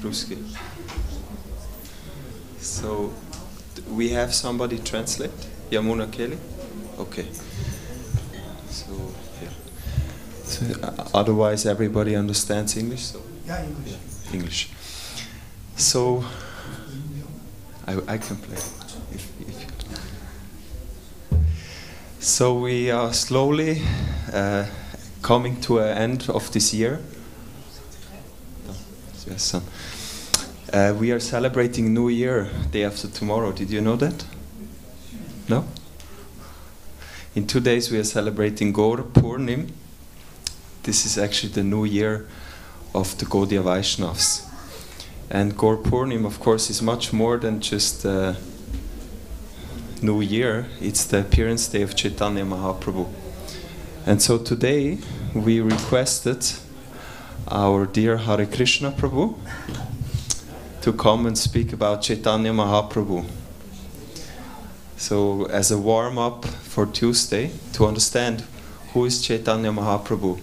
Ruski. So, we have somebody translate? Yamuna Kelly? Okay. So, yeah. So, otherwise, everybody understands English? So, yeah, English. Yeah, English. So, I can play. If so, we are slowly coming to an end of this year. Yes, son. We are celebrating New Year day after tomorrow. Did you know that? No? In 2 days we are celebrating Gaur Purnim. This is actually the New Year of the Gaudiya Vaishnavas. And Gaur Purnim, of course, is much more than just New Year. It's the appearance day of Chaitanya Mahaprabhu. And so today we requested our dear Hare Krishna Prabhu to come and speak about Chaitanya Mahaprabhu. So as a warm-up for Tuesday, to understand who is Chaitanya Mahaprabhu,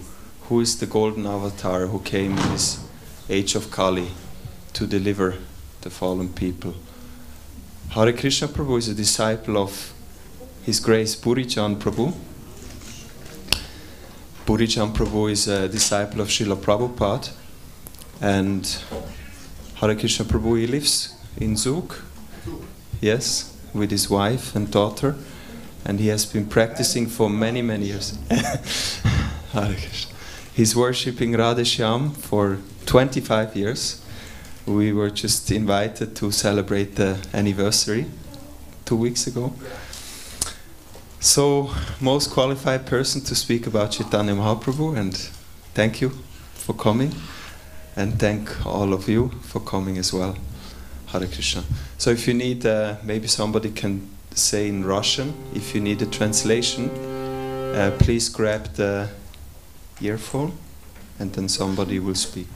who is the golden avatar who came in this age of Kali to deliver the fallen people. Hare Krishna Prabhu is a disciple of His Grace Purijan Prabhu. Purijan Prabhu is a disciple of Srila Prabhupada, and Hare Krishna Prabhu, he lives in Zug, yes, with his wife and daughter, and he has been practicing for many, many years. Hare Krishna. He's worshipping Radheshyam for 25 years. We were just invited to celebrate the anniversary 2 weeks ago. So, most qualified person to speak about Chaitanya Mahaprabhu, and thank you for coming, and thank all of you for coming as well. Hare Krishna. So if you need, maybe somebody can say in Russian, if you need a translation, please grab the earphone, and then somebody will speak.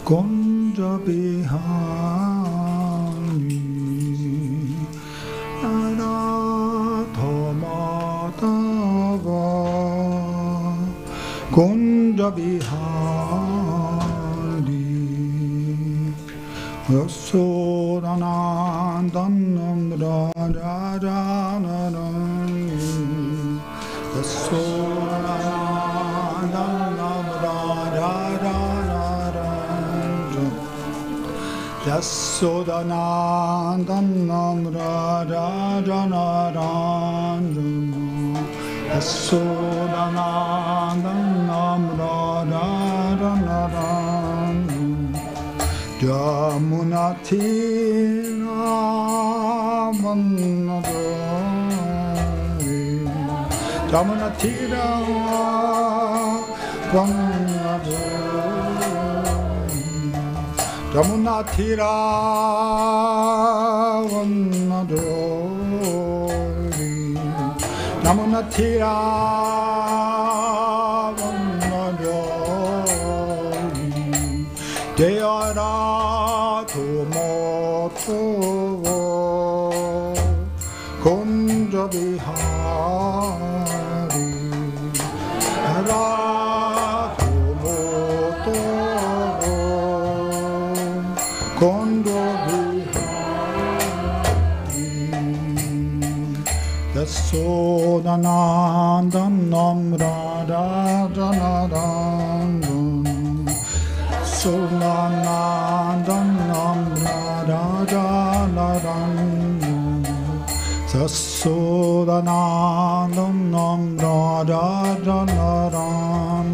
Kunja Bihani Anathamattava Kunja Bihani Yasodanandanam Rajajananam Yasodanandanam Rajajananam Yasodanandanam Rajajananam Yasodanandanam Rajajananam Jamunatira Vannadari Jamunatira Vannadari Jamunatira Vannadari Jamunatira Vannadari Jayara Tumoto Kunja Bihari Hara Tumoto Kunja Bihari Yasodanandanam Radhajananam Yasodanandanam Radhajananam Yasodanandanam Radhajananam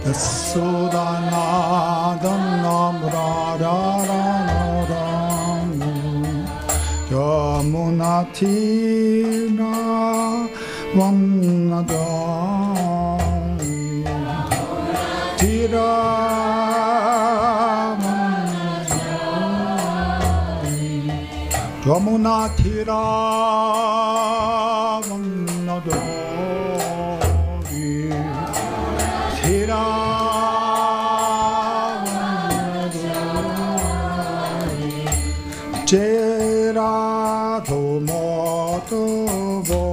Yasodanandanam Radhajananam Yamunatira Vannadari Tira Yamuna Tira Vannadori Tira Vannadori Jera Domotovo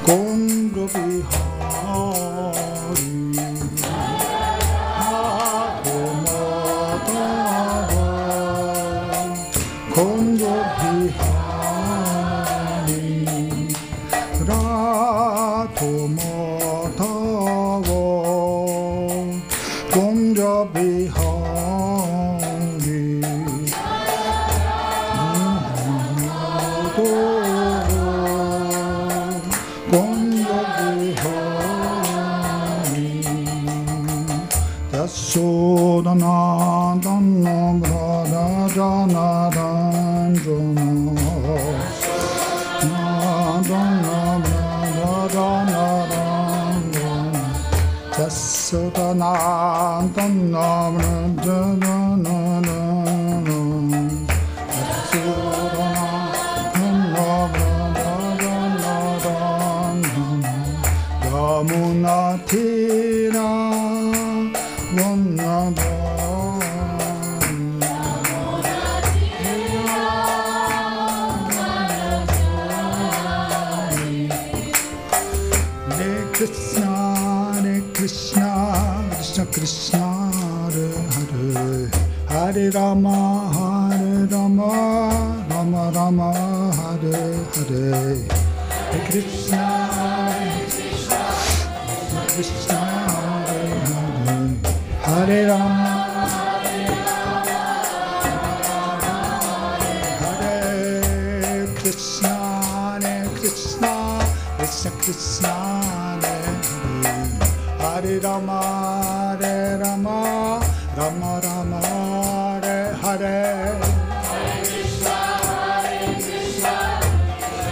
Gonda Bihari Gonda Bihari Radho Madhava Gonda Bihari Gonda Bihari Yasodhanandana Radha Ranjana Yasodhanandana Yamuna Tira Krishna, Krishna, Krishna Krishna, Hare Hare, Hare Rama, Hare Rama, Rama Rama, Hare Hare, Hare Krishna, Krishna Krishna, Hare Hare, Hare Rama, Hare Krishna, Krishna, Krishna Krishna. Hare Rama, Hare Rama, Rama Rama, Hare Hare. Hare Krishna, Krishna,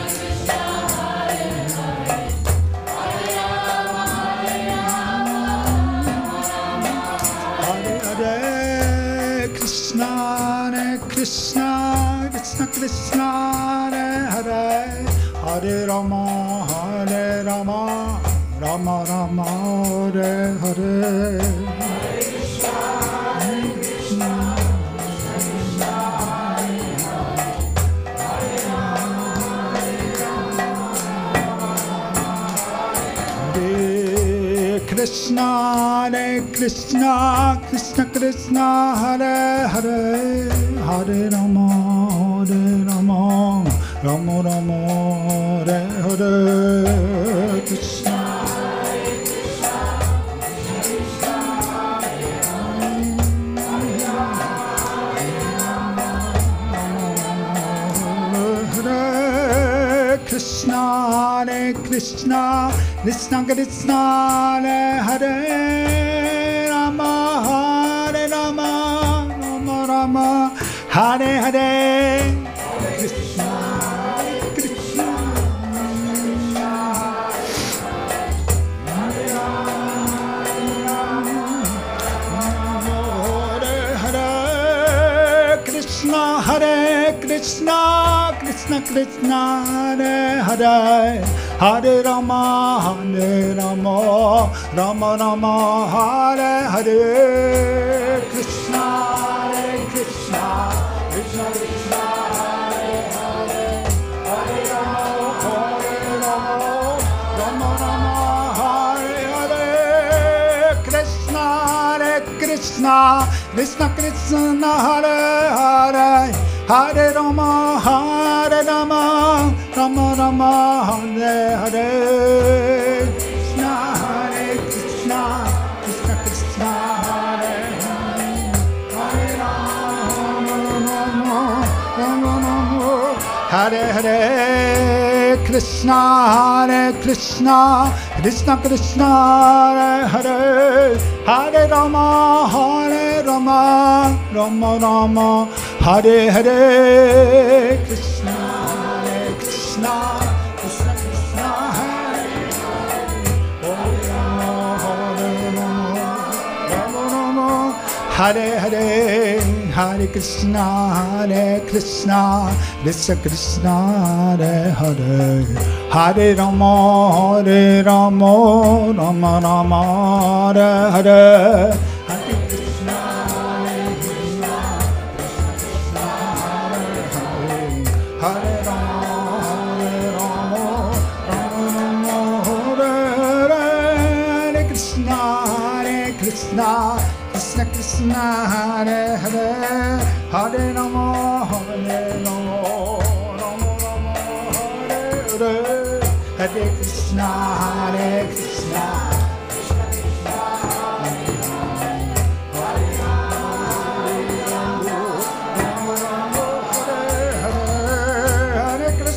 Krishna, Hare Hare. Hare Rama, Hare Rama, Hare Hare. Krishna, Krishna, Krishna Krishna, Hare Hare. Hare Rama, Hare Rama. Rama Rama Hare Hare. Hare Krishna, Krishna, Krishna, Hare Hare. Hare Krishna, Krishna, Krishna Krishna, Hare Hare. Hare Rama, Hare Rama, Rama Rama, Hare Hare. Krishna. Krishna, Hare Krishna, Krishna Krishna, Hare Hare, Rama, Hare Rama, Rama Rama, Hare Hare. Krishna, Krishna, Hare Hare, Krishna, Hare Krishna, Krishna Krishna, Hare Hare, Hare Rama, Hare Rama, Rama Rama, Hare Hare. Krishna, Hare Krishna, Krishna Krishna, Hare Hare, Hare Rama, Hare Rama, Rama Rama, Hare Hare. Krishna, Hare Krishna, Krishna Krishna, Hare Hare. Hare Rama, Hare Rama, Rama Rama, Hare Hare. Krishna, Hare Krishna, Krishna Krishna, Hare Hare. Hare Rama, Rama Rama, Hare Hare. Krishna, Hare Krishna, Krishna Krishna, Hare Hare. Hare Rama, Hare Rama, Rama Rama, Hare Hare. Krishna, Hare Krishna, Krishna Krishna, Hare Hare. Hare Rama, Hare Rama, Rama Rama, Hare Hare. Hare Krishna, Krishna Krishna, Hare Hare, Hare Rama, Rama Rama, Hare Hare, Hare Krishna, Krishna Krishna, Hare Hare, Hare Rama, Rama Hare Hare, Krishna, Krishna Krishna, Hare Hare, Hare Rama, Rama Rama, Hare Hare, Hare Krishna, Krishna Krishna, Hare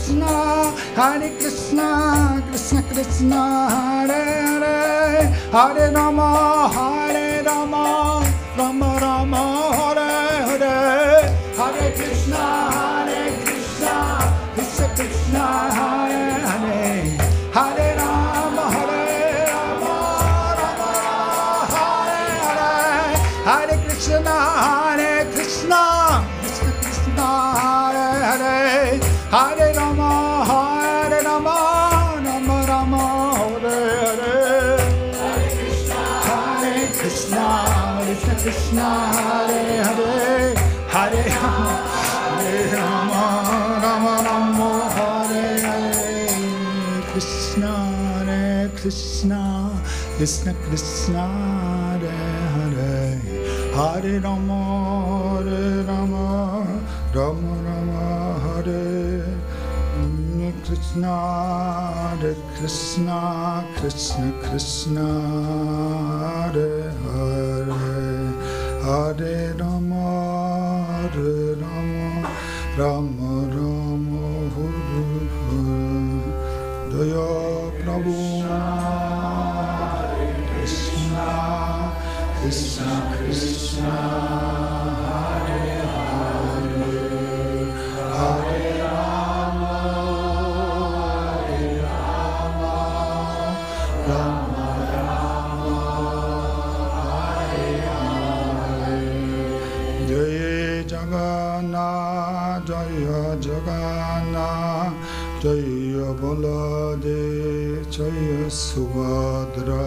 Rama, Hare Krishna, Krishna Krishna, Hare Hare, Hare Rama, Rama Rama, Hare Hare, Hare Krishna, Krishna Krishna, Hare Hare, Hare Rama, Rama Rama, Hare Hare, Hare Krishna, Krishna Krishna, Hare Hare, Hare Rama, Rama Rama, Hare Hare, Krishna, Krishna, Hare Hare, Hare Rama, Rama Rama, Hare Hare, Krishna, Krishna, Krishna Krishna, Hare Hare, Hare Rama, Rama Rama, Hare Krishna, Krishna Krishna Krishna, Hare Hare, Hare Rama, Rama Rama, Hare Hare, Jaya Prabhu, Krishna Krishna Krishna, Hare Hare, Hare Rama, Rama Rama, Hare Hare, Jai Jagannath, Jaya Jagannath, Jaya Baladev, Jaya Subhadra,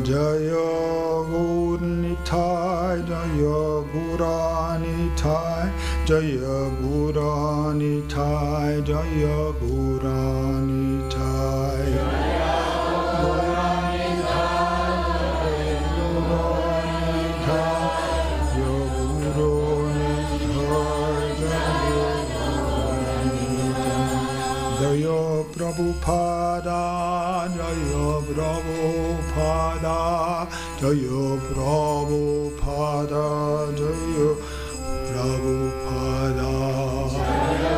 Jaya Guranitai, Jaya Guranitai, Jaya Guranitai, Jaya Guranitai, Jaya Jaya Prabhupada, Jaya Prabhupada, Jaya Prabhupada, Jaya Prabhupada, Jaya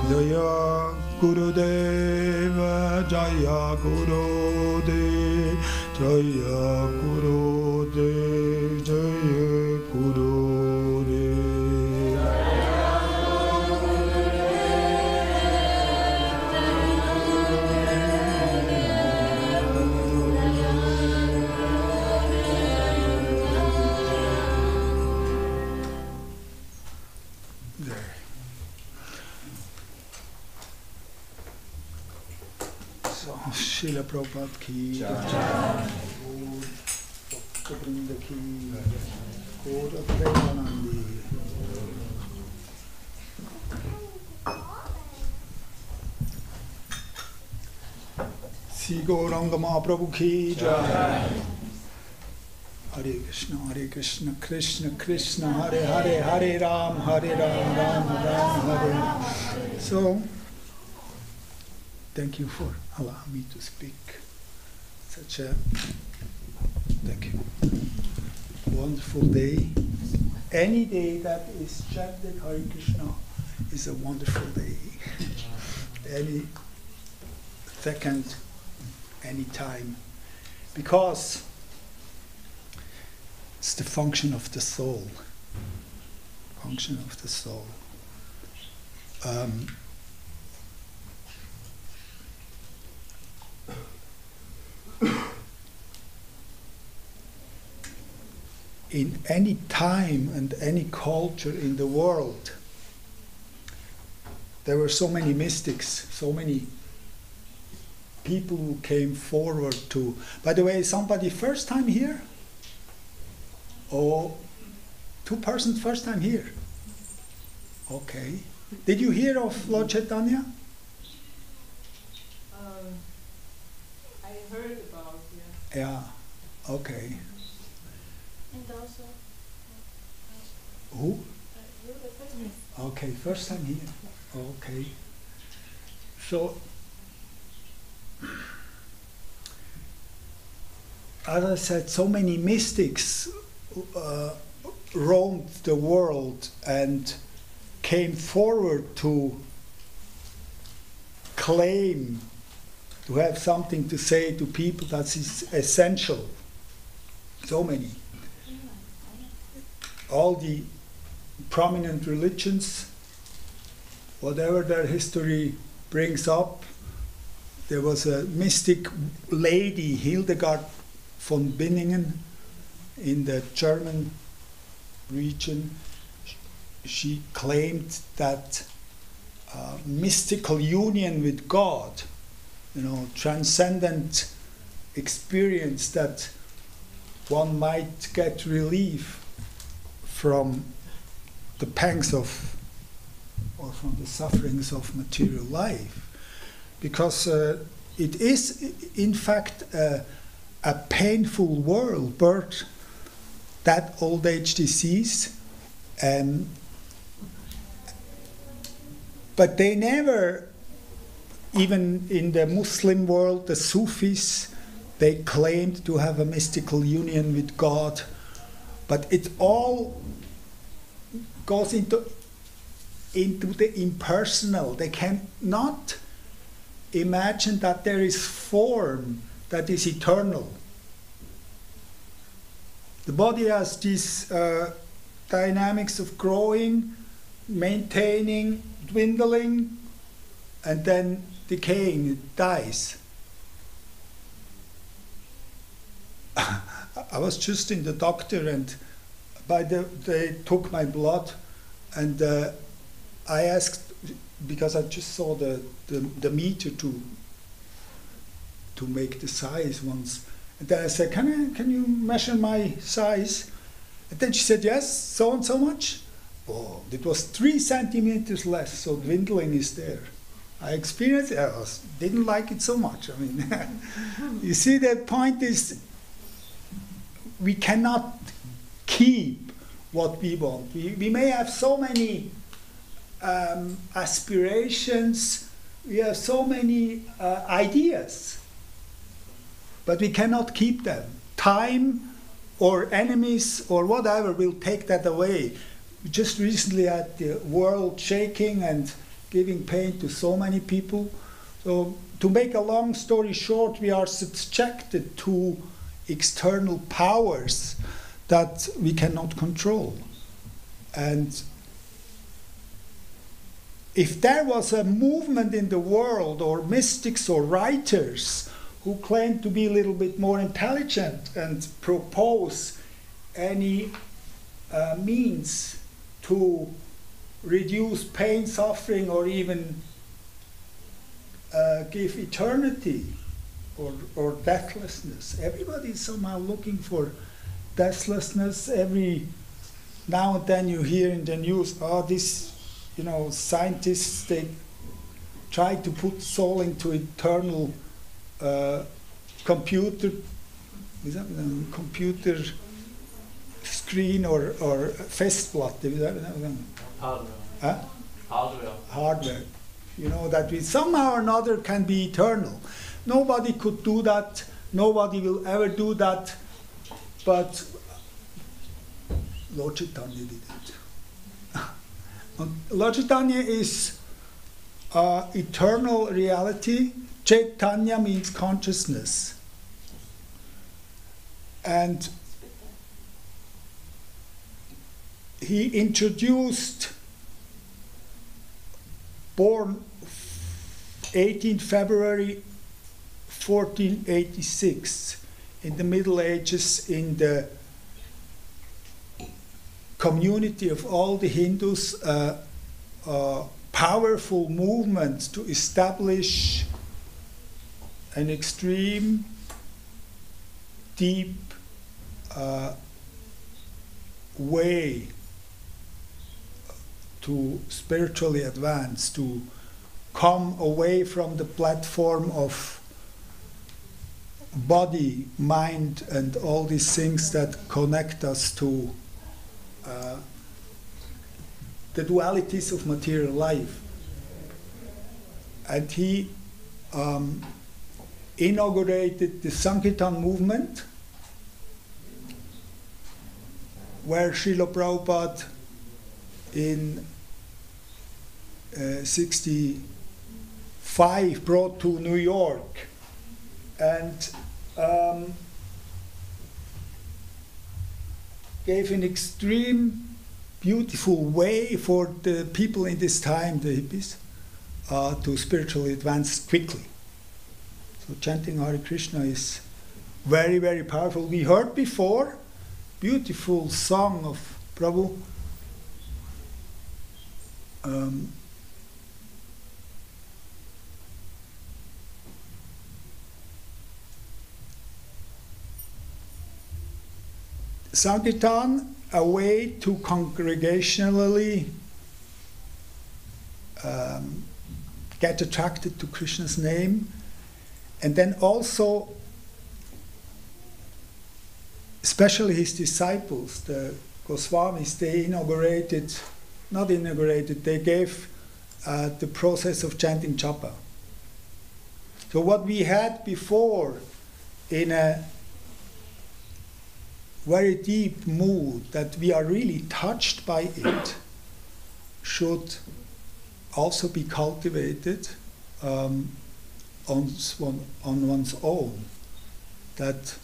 Jaya Gurudeva, Jaya Gurudev, Jaya Gurudev, Jaya Gurudev, Srila Prabhupada ki Brinda ki Kora Premanandi. Sri Gauranga Mahaprabhu ki jai. Hare Krishna, Krishna Krishna, Hare Hare, Hare Ram, Ram Ram, Hare. So, thank you for allowing me to speak such a wonderful day. Any day that is chanted Hare Krishna is a wonderful day. second, any time. Because it's the function of the soul. Function of the soul. In any time and any culture in the world, there were so many mystics, so many people who came forward to. By the way, somebody first time here? Or two persons first time here? Okay. Did you hear of Lord Chaitanya? I heard about, yes. Yeah. Okay. And also, Who? you're the first one. Okay, first time here. Okay. So, as I said, so many mystics roamed the world and came forward to claim to have something to say to people that is essential. So many. All the prominent religions, whatever their history brings up, there was a mystic lady, Hildegard von Bingen, in the German region. She claimed that mystical union with God, transcendent experience, that one might get relief from the pangs of, or from the sufferings of material life. Because it is, in fact, a painful world, birth, that old age disease. But they never, even in the Muslim world, the Sufis, they claimed to have a mystical union with God. But it all goes into the impersonal. They cannot imagine that there is form that is eternal. The body has these dynamics of growing, maintaining, dwindling, and then decaying, it dies. I was just in the doctor, and they took my blood, and I asked, because I just saw the meter to make the size once, and then I said, can you measure my size? And then she said, yes, so and so much. Oh, it was 3 centimeters less, so dwindling is there. I experienced it, didn't like it so much. I mean, you see, the point is, we cannot keep what we want. We may have so many aspirations, we have so many ideas, but we cannot keep them. Time or enemies or whatever will take that away. We just recently had the world shaking and giving pain to so many people. So to make a long story short, we are subjected to external powers that we cannot control. And if there was a movement in the world, or mystics or writers who claim to be a little bit more intelligent and propose any means to reduce pain, suffering, or even give eternity or deathlessness. Everybody is somehow looking for deathlessness. Every now and then you hear in the news, this, scientists, they try to put soul into eternal computer screen or Festplatte. Hardware. That we somehow or another can be eternal. Nobody could do that. Nobody will ever do that. But Lord Chaitanya did it. Lord Chaitanya is eternal reality. Chaitanya means consciousness. And he introduced, born 18 February 1486, in the Middle Ages, in the community of all the Hindus, powerful movement to establish an extreme, deep way to spiritually advance, to come away from the platform of body, mind, and all these things that connect us to the dualities of material life. And he inaugurated the Sankirtan movement, where Srila Prabhupada in 65 brought to New York, and gave an extreme beautiful way for the people in this time, the hippies, to spiritually advance quickly. So chanting Hare Krishna is very, very powerful. We heard before, beautiful song of Prabhu. Sankirtan, a way to congregationally get attracted to Krishna's name, and then also, especially his disciples, the Goswamis, they they gave the process of chanting japa. So what we had before in a very deep mood, that we are really touched by it, should also be cultivated on one's own, that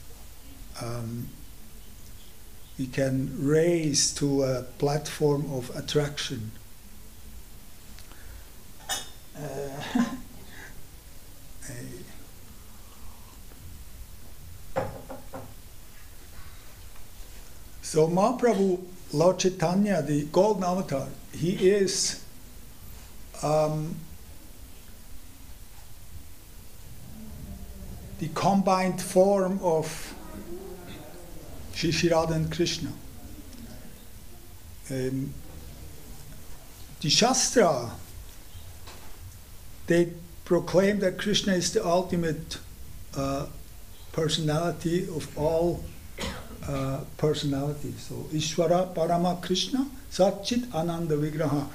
we can raise to a platform of attraction. So Mahaprabhu, Lord Chaitanya, the golden avatar, he is the combined form of Shri Radha and Krishna. The Shastra, they proclaim that Krishna is the ultimate personality of all personalities. So Ishvara Parama Krishna Satchit Ananda Vigraha.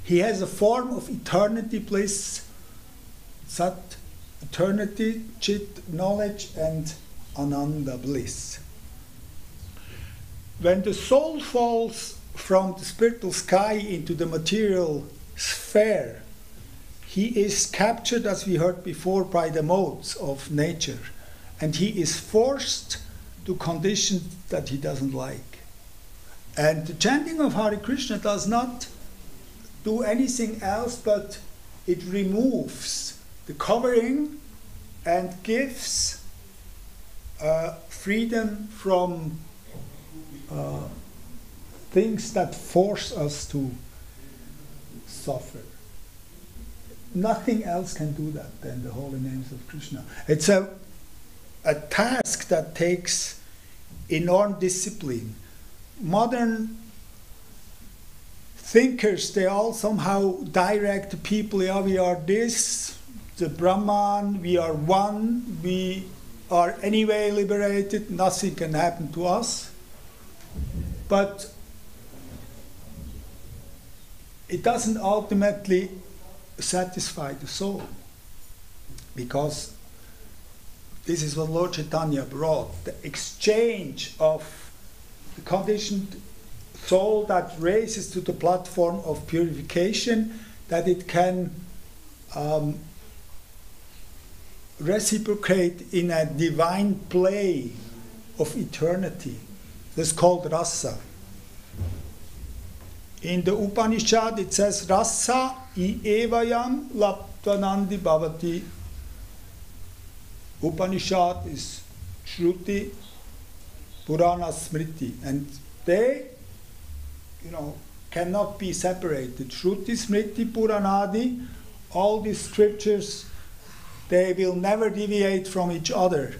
He has a form of eternity, bliss, Sat, eternity, Chit, knowledge, and Ananda, bliss. When the soul falls from the spiritual sky into the material sphere, he is captured, as we heard before, by the modes of nature, and he is forced to conditions that he doesn't like. And the chanting of Hare Krishna does not do anything else, but it removes the covering and gives freedom from things that force us to suffer. Nothing else can do that than the holy names of Krishna. It's a task that takes enormous discipline. Modern thinkers, they all somehow direct the people, yeah, we are this, the Brahman, we are one, we are anyway liberated, nothing can happen to us. But it doesn't ultimately satisfy the soul, because this is what Lord Chaitanya brought, the exchange of the conditioned soul that raises to the platform of purification, that it can um, reciprocate in a divine play of eternity. That's called rasa. In the Upanishad it says rasa I evayam laptvanandi bhavati. Upanishad is Shruti, Purana, Smriti, and they, cannot be separated. Shruti, Smriti, Puranadi, all these scriptures, they will never deviate from each other.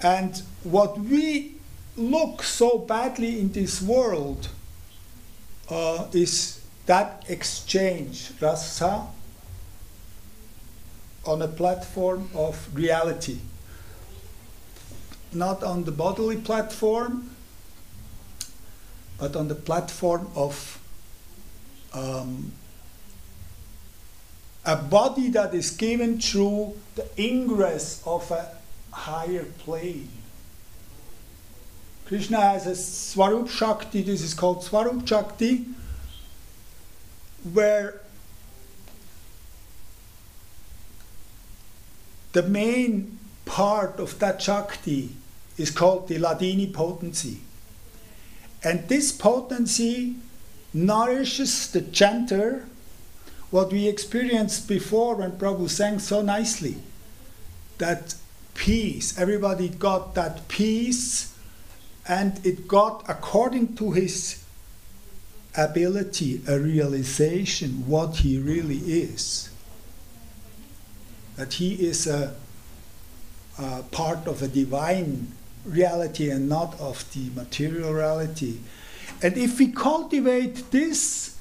And what we look so badly in this world is that exchange, rasa, on a platform of reality. Not on the bodily platform, but on the platform of a body that is given through the ingress of a higher plane. Krishna has a Swarup Shakti, this is called Swarup Shakti, where the main part of that Shakti is called the Ladini potency. And this potency nourishes the chanter, what we experienced before when Prabhu sang so nicely. That peace, everybody got that peace, and it got, according to his ability, a realization what he really is. That he is a part of a divine reality and not of the material reality. And if we cultivate this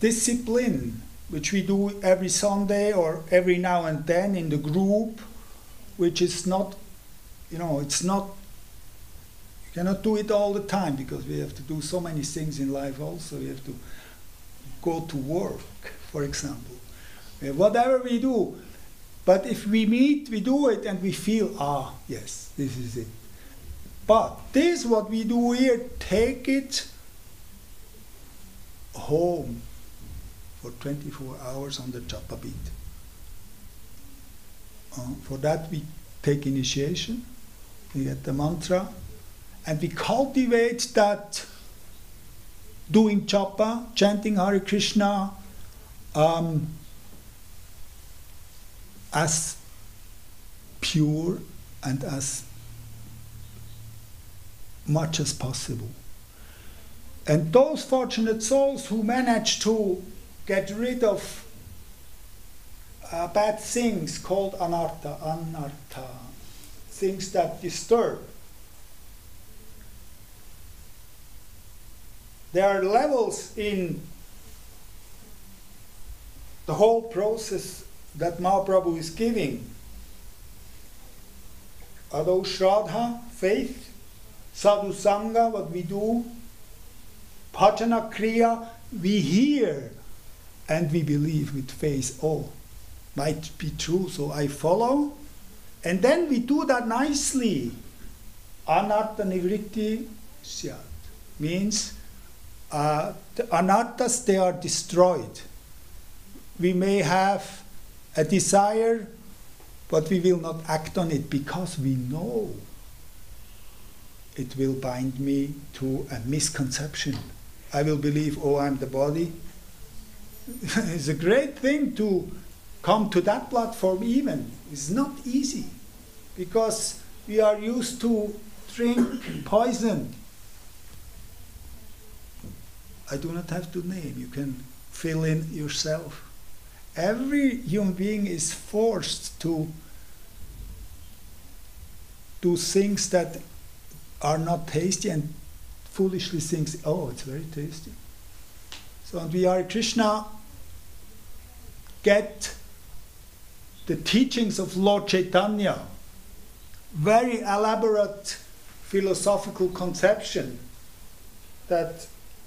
discipline, which we do every Sunday or every now and then in the group, which is not, it's not, you cannot do it all the time because we have to do so many things in life also. We have to go to work, for example. Whatever we do. But if we meet, we do it and we feel, yes, this is it. But this, what we do here, take it home for 24 hours on the japa beat. For that we take initiation, we get the mantra, and we cultivate that doing japa, chanting Hare Krishna, as pure and as much as possible. And those fortunate souls who manage to get rid of bad things called anartha, things that disturb. There are levels in the whole process that Mahaprabhu is giving. Ado Shraddha, faith, Sadhu Sangha, what we do, Bhajana Kriya, we hear and we believe with faith, might be true, so I follow. And then we do that nicely. Anartha Nivritti Syat means the anarthas, they are destroyed. We may have a desire, but we will not act on it because we know it will bind me to a misconception. I will believe, I'm the body. It's a great thing to come to that platform even. It's not easy because we are used to drink poison. I do not have to name, you can fill in yourself. Every human being is forced to do things that are not tasty and foolishly thinks, it's very tasty. So we Hare Krishna get the teachings of Lord Chaitanya, very elaborate philosophical conception that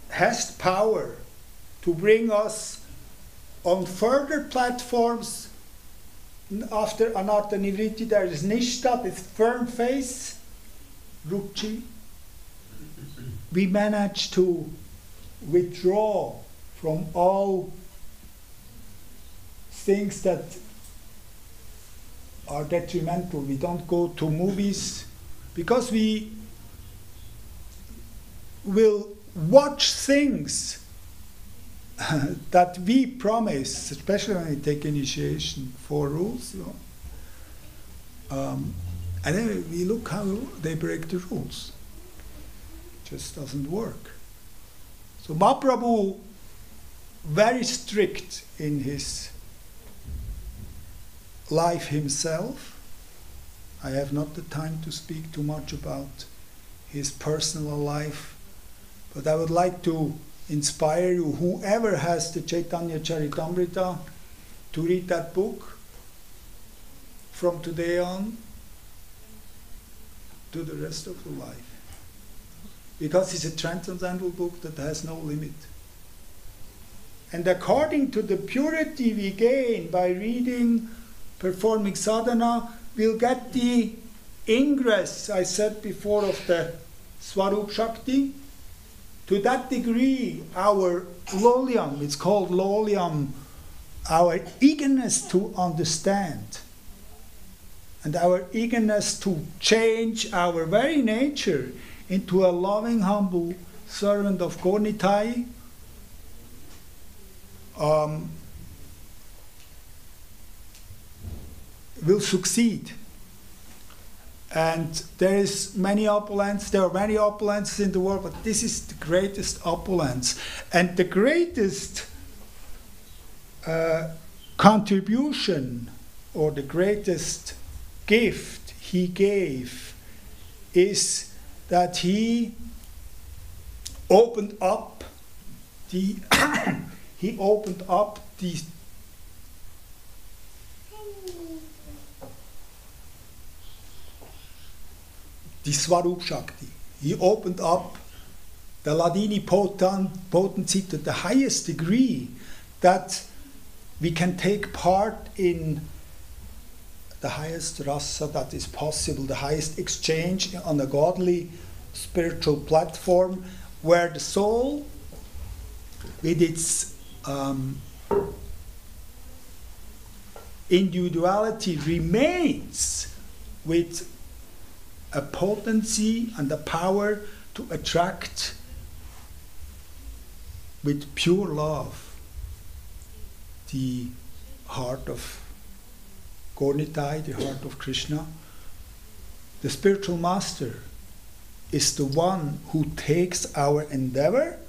has power to bring us on further platforms. After Anartha Nivritti, there is Nishta, this firm face, Ruchi, we manage to withdraw from all things that are detrimental. We don't go to movies because we will watch things that we promise, especially when we take initiation, 4 rules. And then we look how they break the rules. It just doesn't work. So Mahaprabhu, very strict in his life himself. I have not the time to speak too much about his personal life, but I would like to inspire you, whoever has the Chaitanya Charitamrita, to read that book from today on to the rest of the life. Because it's a transcendental book that has no limit. And according to the purity we gain by reading, performing sadhana, we'll get the ingress, I said before, of the Swarup Shakti. To that degree, our lolyam, it's called lolyam, our eagerness to understand and our eagerness to change our very nature into a loving, humble servant of Gornitai, will succeed. And there are many opulences in the world, but this is the greatest opulence. And the greatest contribution, or the greatest gift he gave, is that he opened up the the Swarup Shakti. He opened up the Ladini potency to the highest degree that we can take part in the highest rasa that is possible, the highest exchange on a godly spiritual platform, where the soul, with its individuality, remains with a potency and a power to attract with pure love the heart of Gornitai, the heart of Krishna. The spiritual master is the one who takes our endeavor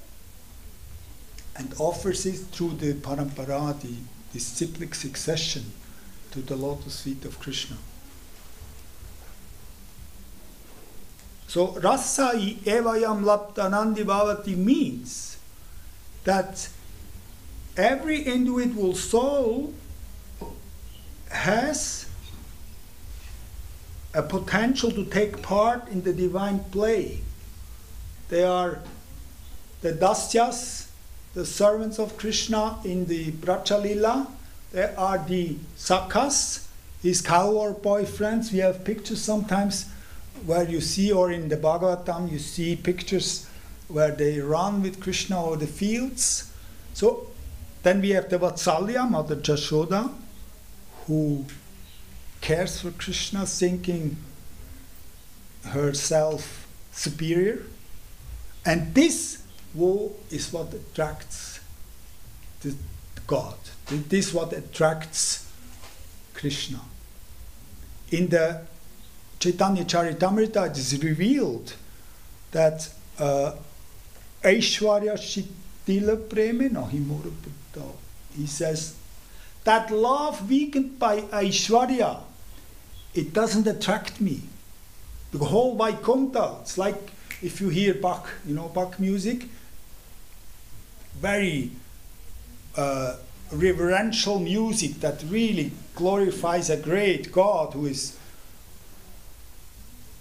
and offers it through the parampara, the cyclic succession, to the lotus feet of Krishna. So rasai evayam laptanandi bhavati means that every individual soul has a potential to take part in the divine play. They are the dasyas, the servants of Krishna in the Brachalila. They are the sakas, his cowboy boyfriends. We have pictures sometimes where you see, or in the Bhagavatam, you see pictures where they run with Krishna over the fields. So then we have the Vatsalya, Mother Jashoda, who cares for Krishna, thinking herself superior. And this is what attracts the God. This is what attracts Krishna. In the Chaitanya Charitamrita, it is revealed that Aishwarya Shitila Preme Nahimuraputta. He says that love weakened by Aishwarya, it doesn't attract me. The whole Vaikuntha, it's like if you hear Bach, Bach music, very reverential music that really glorifies a great God who is.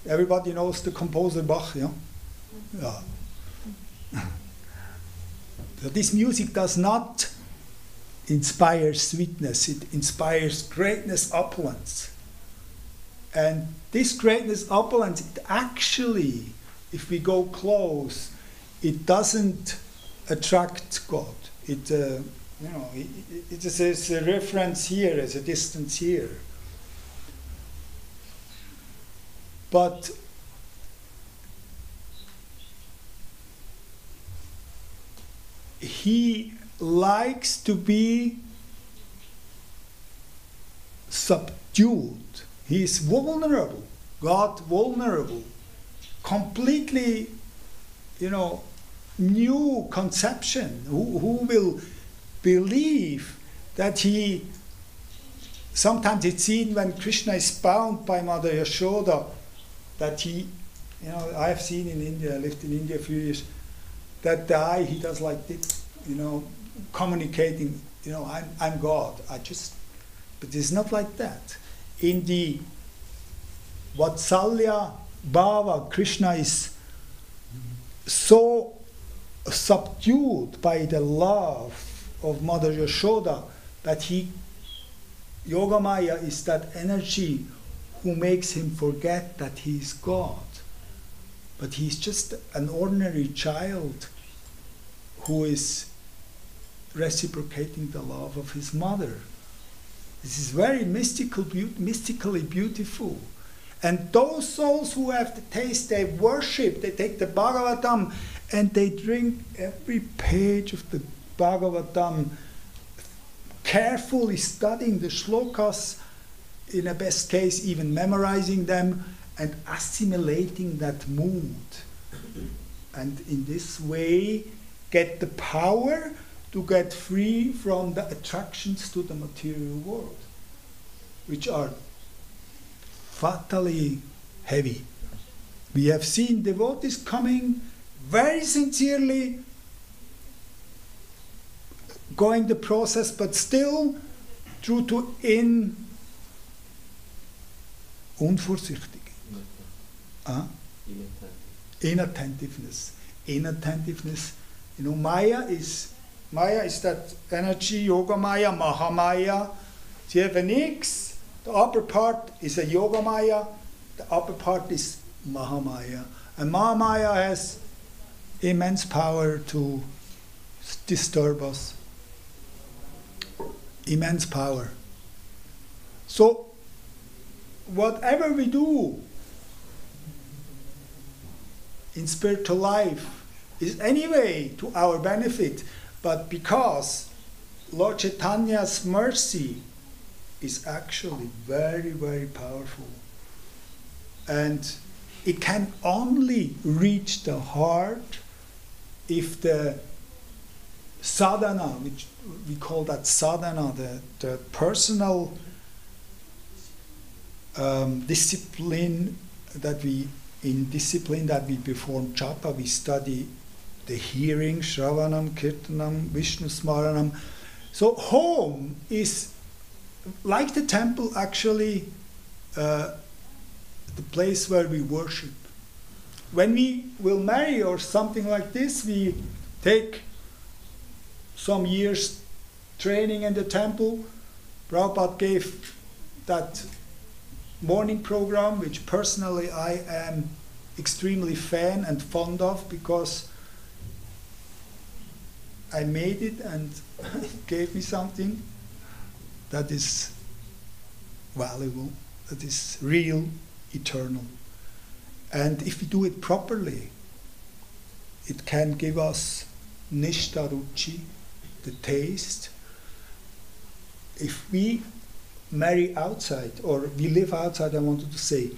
Everybody knows the composer Bach, yeah? So this music does not inspire sweetness, it inspires greatness, opulence. And this greatness, opulence, it actually if we go close, it doesn't attract God. It, it is a reference here, as a distance here. But he likes to be subdued. He is vulnerable. God vulnerable. Completely, new conception. Who will believe that he... Sometimes it's seen when Krishna is bound by Mother Yashoda, that he, I have seen in India, I lived in India a few years, that the eye, he does like this, communicating, I'm God. But it's not like that. In the Vatsalya Bhava, Krishna is so subdued by the love of Mother Yashoda that Yogamaya is that energy who makes him forget that he is God. But he's just an ordinary child who is reciprocating the love of his mother. This is very mystically beautiful. And those souls who have the taste, they worship, they take the Bhagavatam and they drink every page of the Bhagavatam, carefully studying the shlokas, in a best case even memorizing them and assimilating that mood. And in this way get the power to get free from the attractions to the material world, which are fatally heavy. We have seen devotees coming very sincerely, going the process, but still due to unvorsichtig. Inattentiveness. Inattentiveness. Maya is that energy, Yoga Maya, Maha Maya. So you have an X, the upper part is a Yoga Maya, the upper part is Maha Maya. And Maha Maya has immense power to disturb us. Immense power. So, whatever we do in spiritual life is anyway to our benefit, but because Lord Chaitanya's mercy is actually very, very powerful. And it can only reach the heart if the sadhana, which we call that sadhana, the personal discipline that we perform japa, we study the hearing, shravanam, kirtanam, Vishnu smaranam. So home is like the temple, actually the place where we worship. When we will marry or something like this, we take some years training in the temple. Prabhupada gave that morning program, which personally I am extremely fan and fond of, because I made it and it gave me something that is valuable, that is real, eternal. And if we do it properly, it can give us nishta ruchi, the taste. If we marry outside, or we live outside, I wanted to say,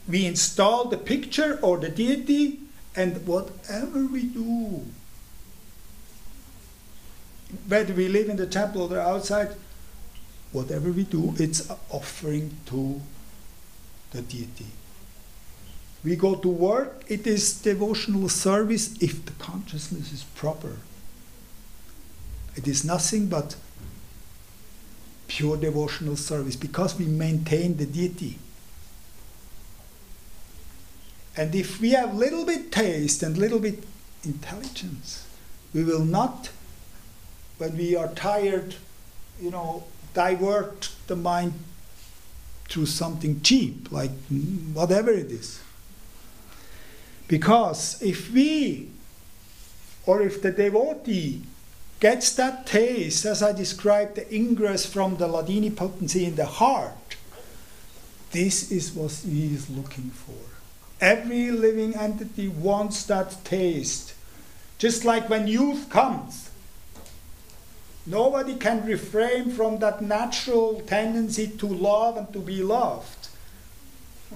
we install the picture or the deity, and whatever we do, whether we live in the temple or outside, whatever we do, it's an offering to the deity. We go to work, it is devotional service if the consciousness is proper. It is nothing but pure devotional service, because we maintain the deity. And if we have little bit taste and little bit intelligence, we will not, when we are tired, divert the mind to something cheap, like whatever it is. Because if we, or if the devotee gets that taste, as I described, the ingress from the Ladini potency in the heart, this is what he is looking for. Every living entity wants that taste. Just like when youth comes, nobody can refrain from that natural tendency to love and to be loved.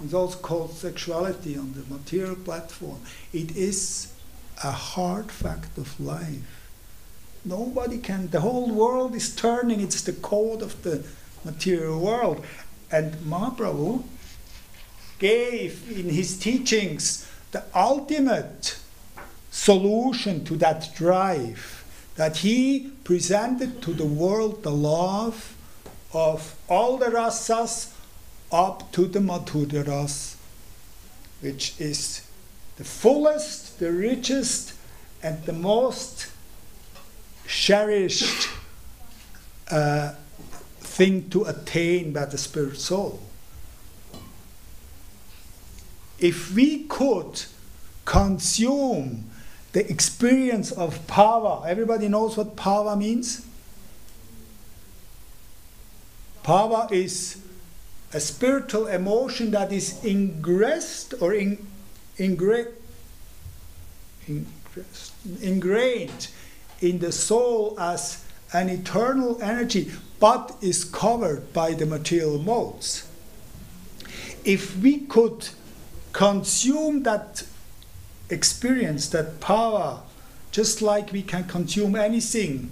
It's also called sexuality on the material platform. It is a hard fact of life. Nobody can, the whole world is turning, it's the code of the material world. And Mahaprabhu gave in his teachings the ultimate solution to that drive, that he presented to the world the love of all the rasas up to the Madhurya ras, which is the fullest, the richest, and the most cherished thing to attain by the spirit soul. If we could consume the experience of bhava, everybody knows what bhava means? Bhava is a spiritual emotion that is ingressed or ingrained in the soul as an eternal energy, but is covered by the material modes. If we could consume that experience, that power, just like we can consume anything,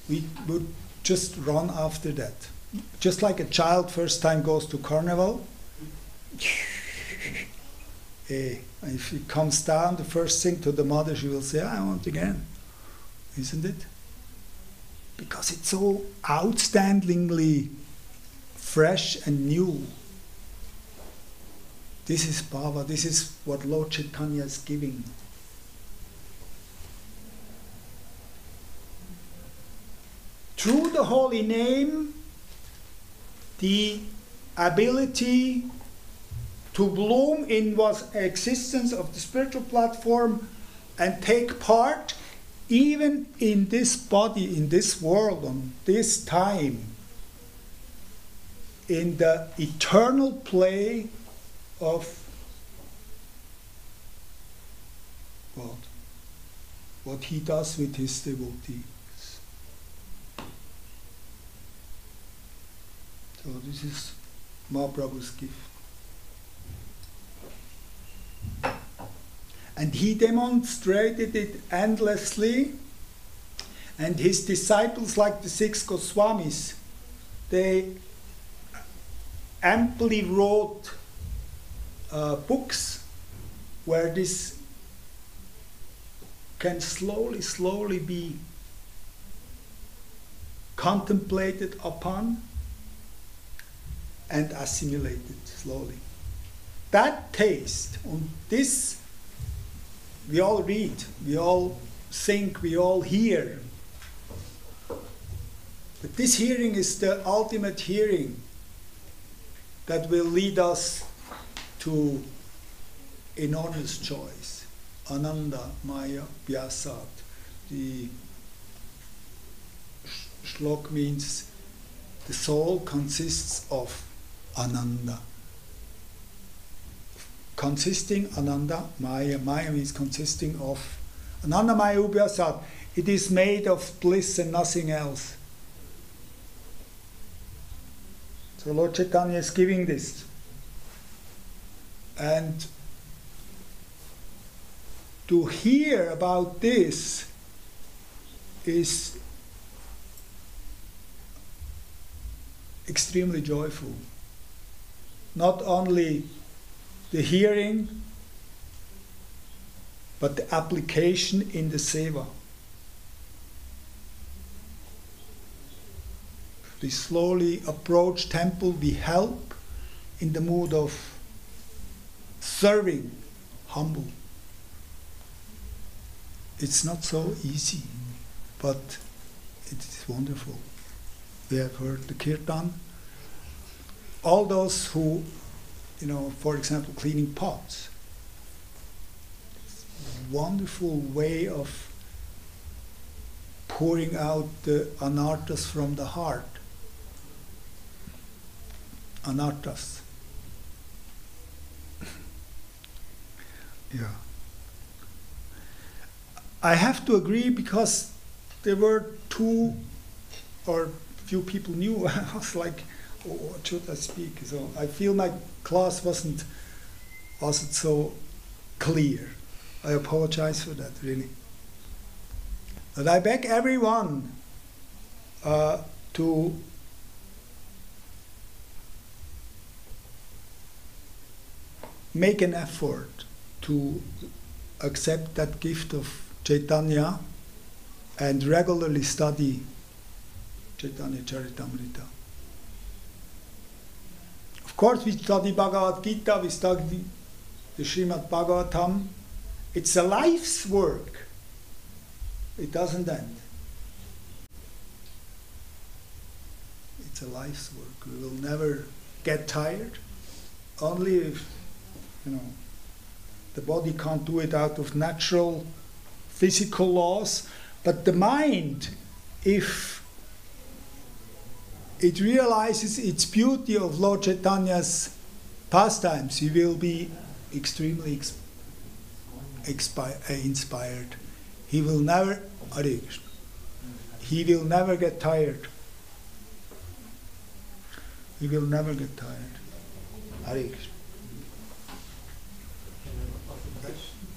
we would just run after that. Just like a child first time goes to carnival, if it comes down, the first thing to the mother, she will say, I want again. Isn't it? Because it's so outstandingly fresh and new. This is bhava, this is what Lord Chaitanya is giving. Through the holy name, the ability to bloom in what existence of the spiritual platform and take part even in this body, in this world, on this time, in the eternal play of what he does with his devotees. So this is Mahaprabhu's gift. And he demonstrated it endlessly, and his disciples, like the 6 Goswamis, they amply wrote books where this can slowly be contemplated upon and assimilated slowly. That taste, on this we all read, we all think, we all hear. But this hearing is the ultimate hearing that will lead us to enormous choice. Ananda Maya Vyasat. The shlok means the soul consists of Ananda. Consisting Ananda Maya. Maya means consisting of Ananda Maya Upyasat. It is made of bliss and nothing else. So Lord Chaitanya is giving this. And to hear about this is extremely joyful. Not only the hearing, but the application in the seva. We slowly approach temple, we help in the mood of serving, humble. It's not so easy, but it is wonderful. We have heard the kirtan. All those who, for example, cleaning pots, wonderful way of pouring out the anarthas from the heart. Anarthas. Yeah. I have to agree because there were two or few people knew. I was like, oh, what should I speak? So I feel my class wasn't so clear. I apologize for that, really. But I beg everyone to make an effort to accept that gift of Chaitanya and regularly study Chaitanya Charitamrita. Of course, we study Bhagavad Gita, we study the Srimad Bhagavatam. It's a life's work. It doesn't end. It's a life's work. We will never get tired. Only if, the body can't do it out of natural physical laws. But the mind, if it realizes its beauty of Lord Chaitanya's pastimes, he will be extremely inspired. He will never, Hare Krishna, he will never get tired. He will never get tired. Hare Krishna.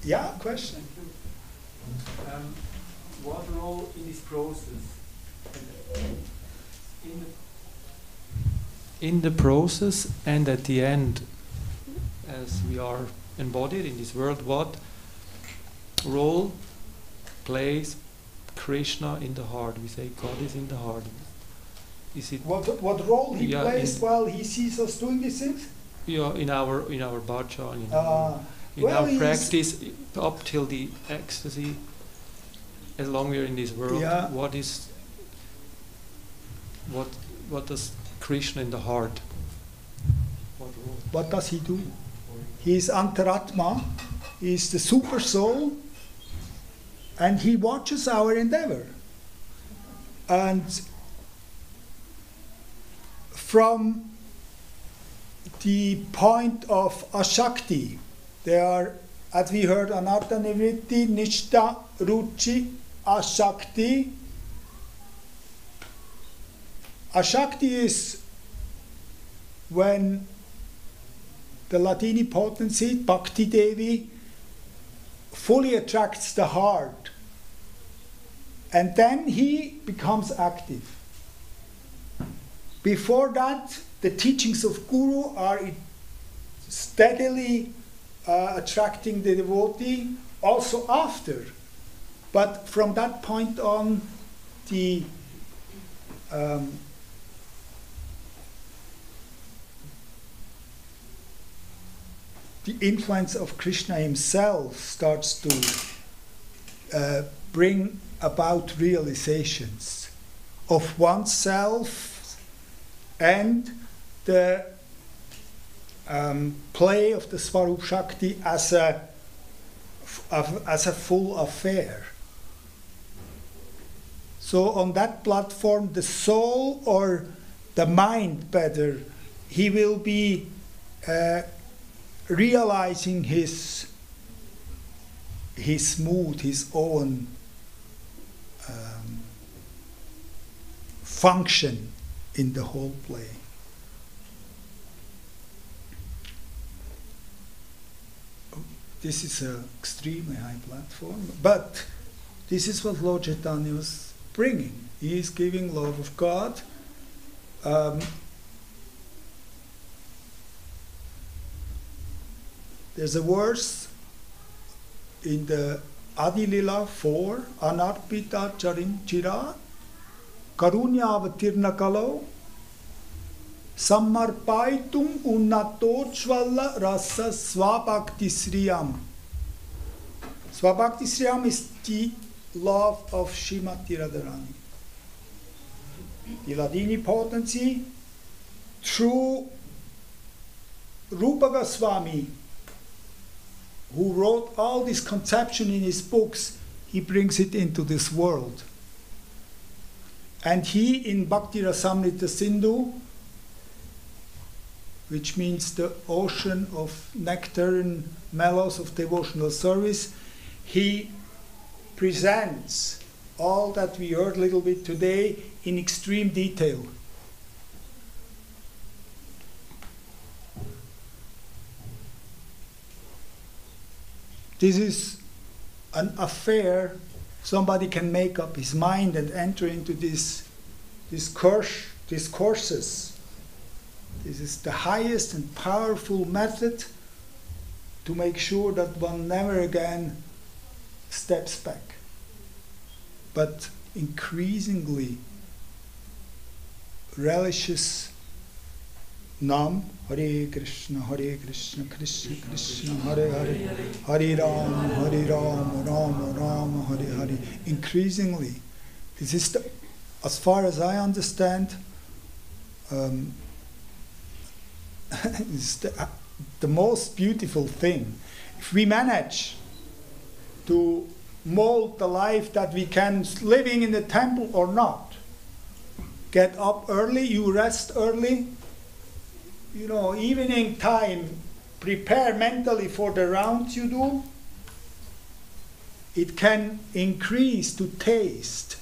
Yeah, question. What role in this process? In the process and at the end, as we are embodied in this world, what role plays Krishna in the heart? We say God is in the heart. Is it what role he plays while he sees us doing these things? Yeah, in our bhajan, in well, our practice up till the ecstasy. As long we are in this world, yeah. What does Krishna in the heart? What does he do? He is Antaratma, he is the super soul, and he watches our endeavor. And from the point of Ashakti, there are, as we heard, Anartha Nivritti, Nishta, Ruchi, Ashakti. Ashakti is when the Ladini potency, Bhakti Devi, fully attracts the heart. And then he becomes active. Before that, the teachings of Guru are steadily attracting the devotee, also after. But from that point on, the influence of Krishna himself starts to bring about realizations of oneself and the play of the Swarup Shakti as a full affair. So on that platform, the soul, or the mind better, he will be realizing his mood, his own function in the whole play. This is an extremely high platform, but this is what Lord Chaitanya was bringing. He is giving love of God. There's a verse in the Adi Lila 4, Anarpita Charim Chira, Karunya Avatirna Kalo, Sammarpaitum Unnatochvala Rasa Swabhakti Sriyam. Swabhakti Sriyam is the love of Srimati Radharani. The Ladini potency through Rupa Goswami, who wrote all this conception in his books, he brings it into this world. And he, in Bhakti Rasamrita Sindhu, which means the ocean of nectarine mellows of devotional service, he presents all that we heard a little bit today in extreme detail. This is an affair. Somebody can make up his mind and enter into these courses. This is the highest and powerful method to make sure that one never again steps back, but increasingly relishes Nam, Hare Krishna, Krishna Krishna, Hare Hare, Hare Rama, Rama Rama, Hare Hare. Increasingly, this is, as far as I understand, is the most beautiful thing. If we manage to mold the life that we can, living in the temple or not, get up early, you rest early, you know, evening time, prepare mentally for the rounds you do, it can increase to taste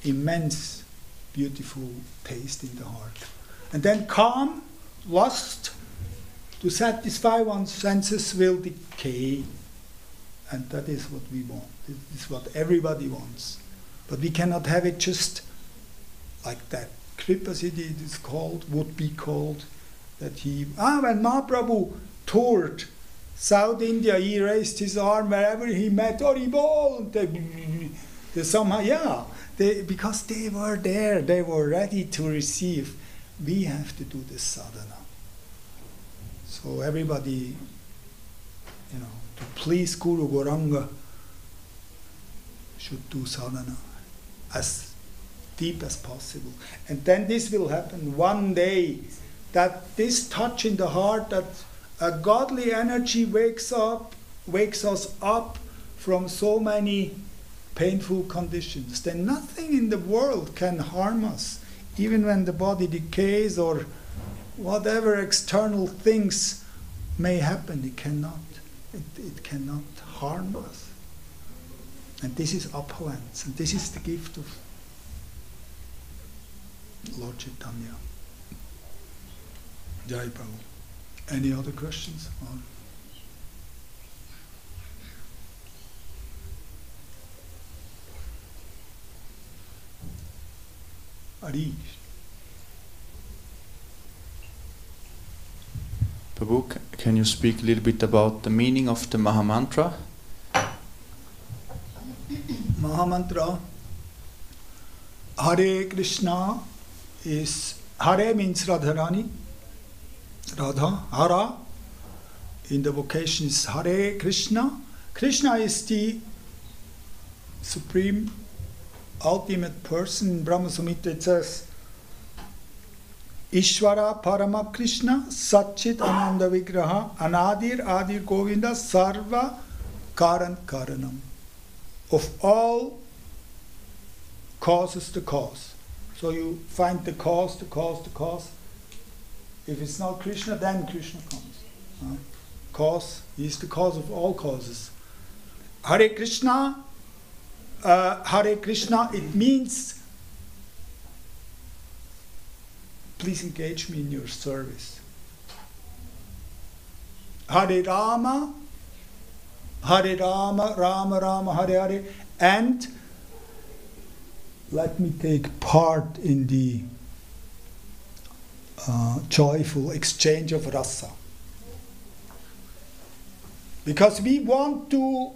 immense, beautiful taste in the heart. And then calm, lust, to satisfy one's senses will decay. And that is what we want. This is what everybody wants. But we cannot have it just like that. Kripa Siddhi is called, would be called, that he... when Mahaprabhu toured South India, he raised his arm wherever he met Haribol, and they somehow, because they were there, they were ready to receive. We have to do this sadhana. So everybody, you know, to please Guru Gauranga, should do sadhana as deep as possible. And then this will happen one day, that this touch in the heart, that a godly energy wakes us up from so many painful conditions. Then nothing in the world can harm us. Even when the body decays or whatever external things may happen, it cannot harm us. And this is opulence, and this is the gift of Lord Chaitanya. Jai Prabhu. Any other questions? Arish. Prabhu, can you speak a little bit about the meaning of the Mahamantra? Mahamantra, Hare Krishna is, Hare means Radharani, Radha, Hara, in the vocation is Hare Krishna. Krishna is the supreme, ultimate person. In Brahma Samhita it says, Ishvara Parama Krishna Satchit Ananda Vigraha Anadir Adir Govinda Sarva Karan Karanam. Of all causes, the cause. So you find the cause. If it's not Krishna, then Krishna comes. Cause, he is the cause of all causes. Hare Krishna, it means, please engage me in your service. Hare Rama, Rama Rama, Hare Hare, and let me take part in the joyful exchange of rasa. Because we want to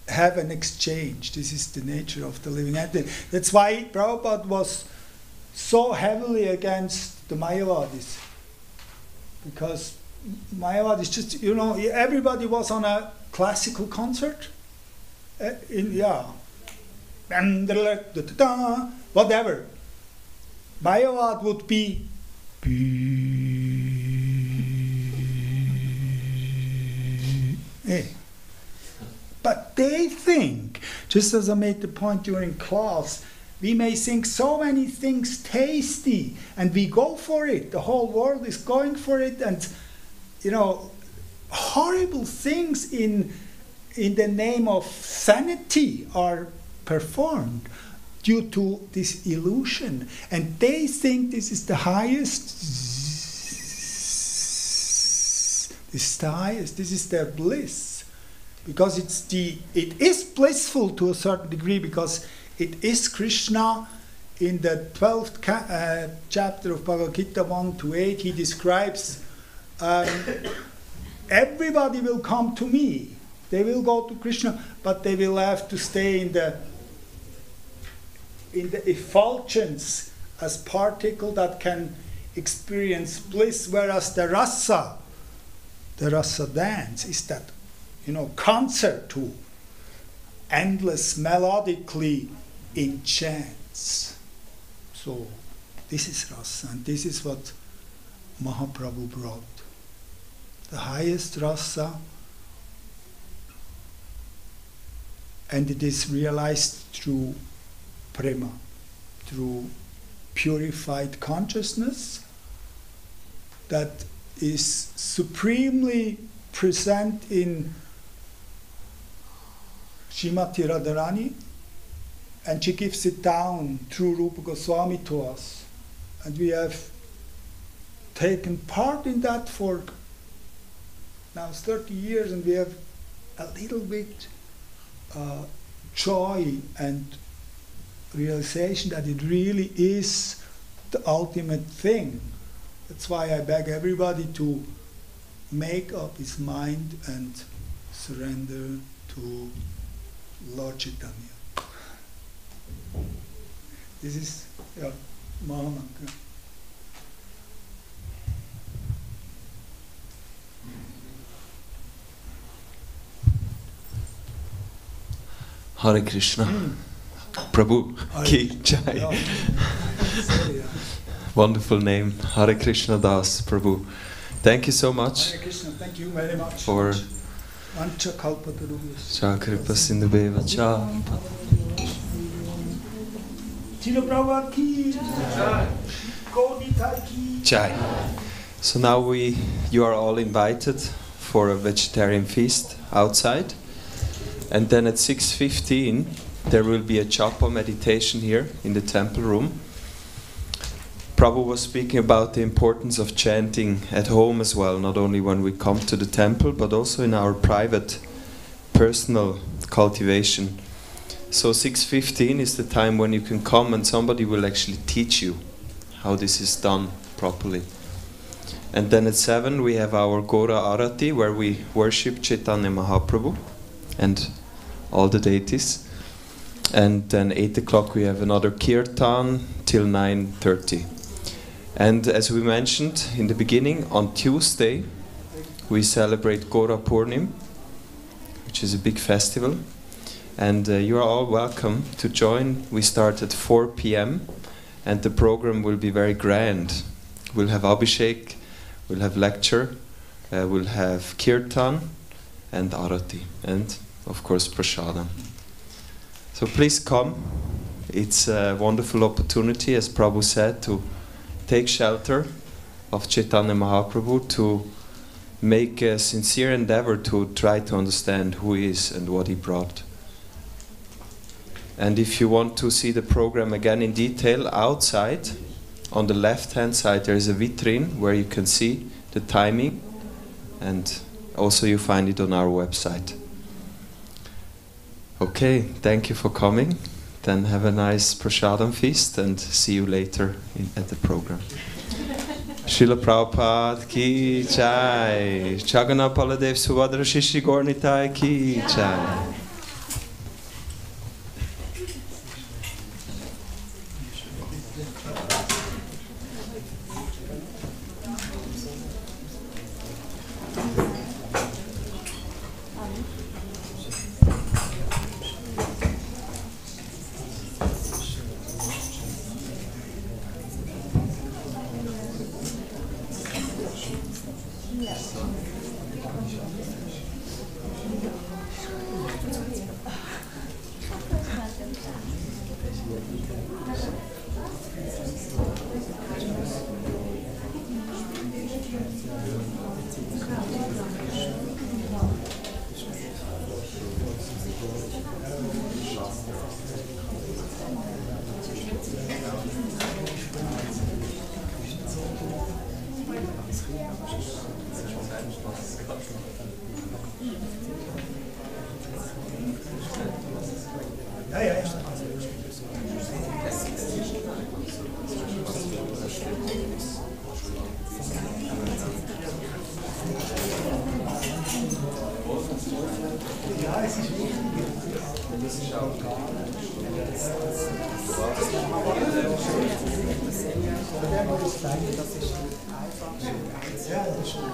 have an exchange. This is the nature of the living entity. That's why Prabhupada was so heavily against the Mayavadis. Because Mayavadis just, you know, everybody was on a classical concert. But they think, just as I made the point during class, we may think so many things tasty, and we go for it. The whole world is going for it, and horrible things in the name of sanity are performed due to this illusion, and they think this is the highest. This is the highest. This is their bliss. Because it is blissful to a certain degree, because it is Krishna. In the 12th chapter of Bhagavad Gita 1-8, he describes everybody will come to me. They will go to Krishna, but they will have to stay in the effulgence as particle that can experience bliss, whereas the rasa dance is that concert too, endless melodically in chants. So this is rasa, and this is what Mahaprabhu brought. The highest rasa, and it is realized through prema, through purified consciousness that is supremely present in Srimati Radharani, and she gives it down through Rupa Goswami to us. And we have taken part in that for now 30 years, and we have a little bit joy and realization that it really is the ultimate thing. That's why I beg everybody to make up his mind and surrender to Lord Chaitanya. This is Mahamantra. Hare Krishna. Prabhu Ki Jai. Wonderful name, Hare Krishna Das, Prabhu. Thank you so much. Hare Krishna, thank you very much. For Vancha kalpatarubhyascha. Chakripa Sindhubheva Cha. Srila Prabhupada ki Jai. Gaudita ki Jai. So now you are all invited for a vegetarian feast outside. And then at 6:15 there will be a japa meditation here in the temple room. Prabhu was speaking about the importance of chanting at home as well, not only when we come to the temple, but also in our private, personal cultivation. So 6:15 is the time when you can come and somebody will actually teach you how this is done properly. And then at 7 we have our Gora Arati, where we worship Chaitanya Mahaprabhu and all the deities. And then 8 o'clock we have another kirtan till 9:30. And as we mentioned in the beginning, on Tuesday we celebrate Gora Purnim, which is a big festival. And you are all welcome to join. We start at 4 p.m. and the program will be very grand. We'll have Abhishek, we'll have lecture, we'll have kirtan and arati, and of course prasadam. So please come. It's a wonderful opportunity, as Prabhu said, to take shelter of Chaitanya Mahaprabhu, to make a sincere endeavor to try to understand who he is and what he brought. And if you want to see the program again in detail, outside, on the left-hand side, there is a vitrine where you can see the timing, and also you find it on our website. Okay, thank you for coming. Then have a nice prasadam feast and see you later at the program. Srila Prabhupada ki jai. Jagannath Baladev Subhadra Shishi Gornitai ki jai. Ja, ja, ja. Ja, es ist wichtig. Ja, das ist schon.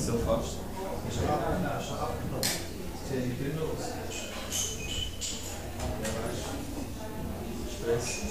So fast. Stress.